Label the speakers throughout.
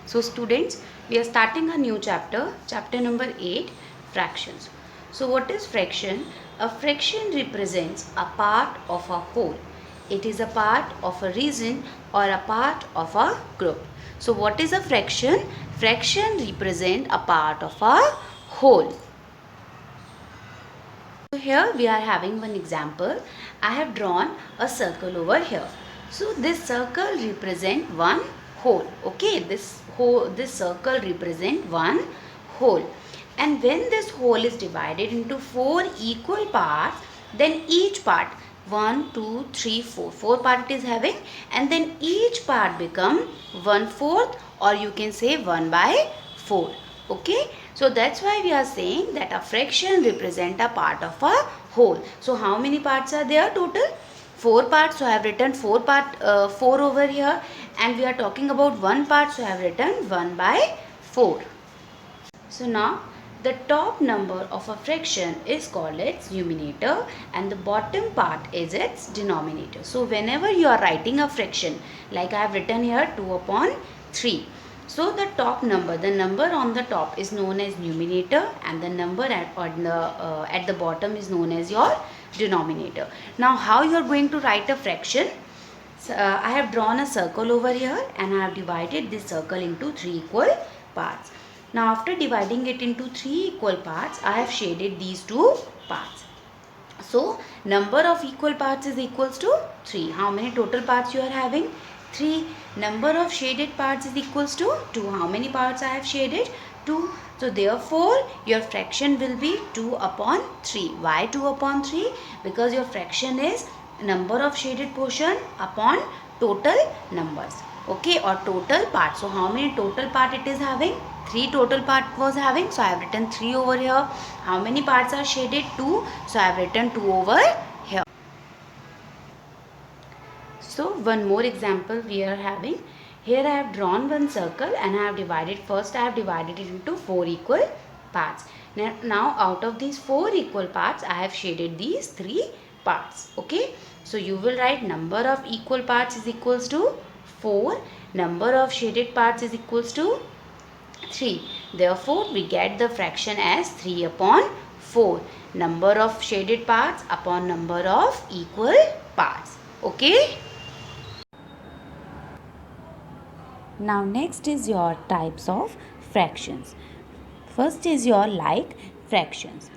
Speaker 1: So students, we are starting a new chapter, chapter number 8, fractions. So what is fraction? A fraction represents a part of a whole. It is a part of a region or a part of a group. So what is a fraction? Fraction represent a part of a whole. So here we are having one example. I have drawn a circle over here. So this circle represent one whole. Okay, this circle represent one whole. And when this whole is divided into 4 equal parts, then each part 1, 2, 3, 4. 4 part it is having, and then each part become 1/4, or you can say 1/4. Okay, so that's why we are saying that a fraction represent a part of a whole. So how many parts are there total? 4 parts. So I have written 4 over here, and we are talking about 1 part, so I have written 1/4. So now the top number of a fraction is called its numerator and the bottom part is its denominator. So whenever you are writing a fraction, like I have written here 2/3. So the top number, the number on the top is known as numerator, and the number at the bottom is known as your denominator. Now how you are going to write a fraction? So, I have drawn a circle over here and I have divided this circle into 3 equal parts. Now after dividing it into 3 equal parts, I have shaded these 2 parts. So number of equal parts is equals to 3. How many total parts you are having? 3. Number of shaded parts is equals to 2. How many parts I have shaded? 2. So therefore your fraction will be 2/3. Why 2/3? Because your fraction is number of shaded portion upon total numbers. Okay, or total part. So how many total part it is having? 3 total part was having. So I have written 3 over here. How many parts are shaded? 2. So I have written 2 over here. So one more example we are having. Here I have drawn one circle and I have divided, first I have divided it into 4 equal parts. Now out of these 4 equal parts, I have shaded these 3 parts. Okay. So you will write number of equal parts is equals to 4. Number of shaded parts is equals to 3. Therefore, we get the fraction as 3/4. Number of shaded parts upon number of equal parts. Okay. Now next is your types of fractions. First is your like fractions.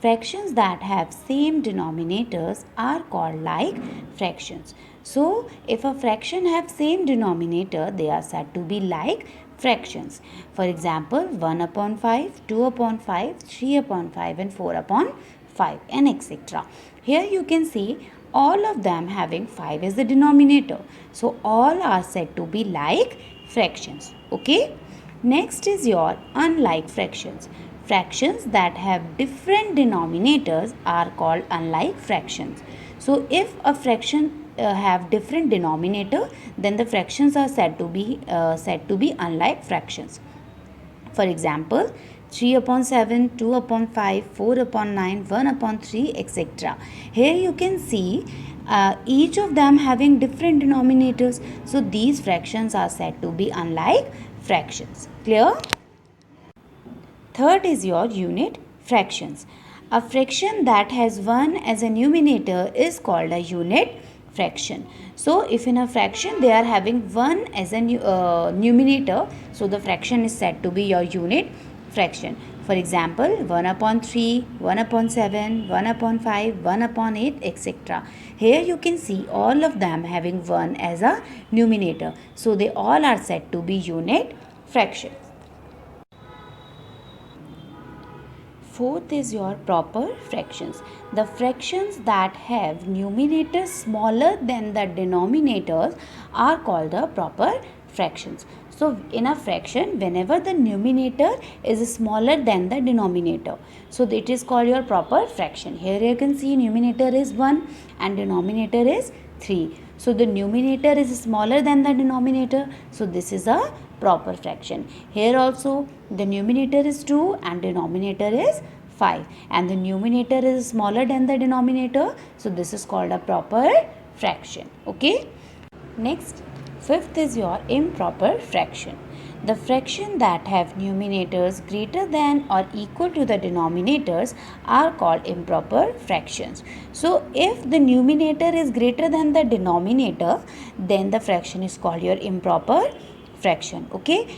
Speaker 1: Fractions that have same denominators are called like fractions. So if a fraction have same denominator, they are said to be like fractions. For example, 1/5, 2/5, 3/5 and 4/5 and etc. Here you can see all of them having 5 as the denominator. So all are said to be like fractions. Okay. Next is your unlike fractions. Fractions that have different denominators are called unlike fractions. So if a fraction have different denominator, then the fractions are said to be unlike fractions. For example, 3/7, 2/5, 4/9, 1/3, etc. Here you can see each of them having different denominators. So these fractions are said to be unlike fractions. Clear? Third is your unit fractions. A fraction that has 1 as a numerator is called a unit fraction. So if in a fraction they are having 1 as a numerator, so the fraction is said to be your unit fraction. For example, 1/3, 1/7, 1/5, 1/8, etc. Here you can see all of them having 1 as a numerator. So they all are said to be unit fractions. Fourth is your proper fractions. The fractions that have numerators smaller than the denominators are called the proper fractions. So in a fraction, whenever the numerator is smaller than the denominator, so it is called your proper fraction. Here you can see numerator is 1 and denominator is 3. So the numerator is smaller than the denominator. So this is a proper fraction. Here also the numerator is 2 and denominator is 5, and the numerator is smaller than the denominator. So this is called a proper fraction. Okay. Next, fifth is your improper fraction. The fraction that have numerators greater than or equal to the denominators are called improper fractions. So if the numerator is greater than the denominator, then the fraction is called your improper fraction. Okay,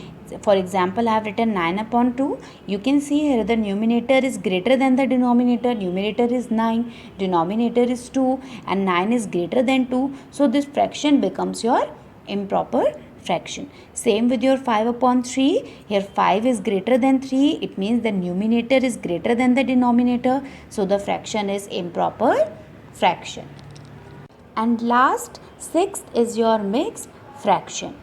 Speaker 1: for example, I have written 9 upon 2. You can see here the numerator is greater than the denominator. Numerator is 9, denominator is 2, and 9 is greater than 2. So this fraction becomes your improper fraction. Same with your 5 upon 3. Here 5 is greater than 3. It means the numerator is greater than the denominator. So the fraction is improper fraction. And last, sixth is your mixed fraction.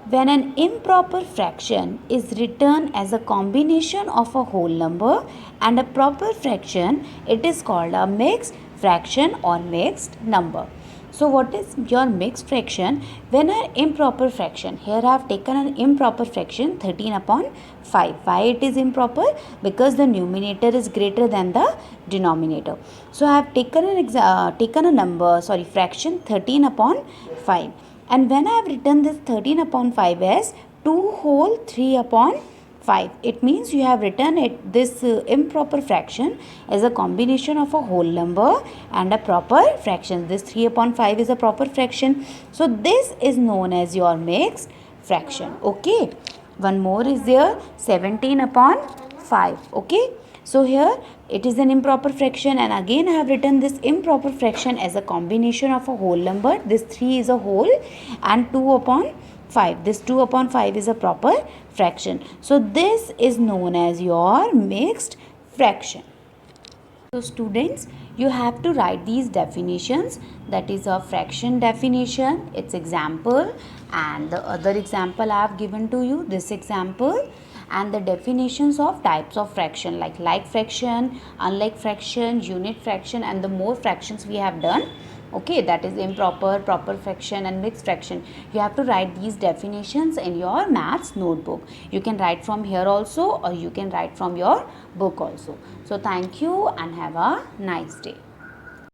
Speaker 1: When an improper fraction is written as a combination of a whole number and a proper fraction, it is called a mixed fraction or mixed number. So what is your mixed fraction? When an improper fraction, here I have taken an improper fraction 13 upon 5. Why it is improper? Because the numerator is greater than the denominator. So I have taken a fraction 13 upon 5. And when I have written this 13 upon 5 as 2 whole 3 upon 5, it means you have written this improper fraction as a combination of a whole number and a proper fraction. This 3 upon 5 is a proper fraction. So this is known as your mixed fraction. Okay. One more is there, 17 upon 5. Okay. So here it is an improper fraction, and again I have written this improper fraction as a combination of a whole number. This 3 is a whole and 2 upon 5. This 2 upon 5 is a proper fraction. So this is known as your mixed fraction. So students, you have to write these definitions, that is a fraction definition, its example, and the other example I have given to you, this example, and the definitions of types of fraction like fraction, unlike fraction, unit fraction, and the more fractions we have done. Okay, that is improper, proper fraction, and mixed fraction. You have to write these definitions in your maths notebook. You can write from here also, or you can write from your book also. So thank you and have a nice day.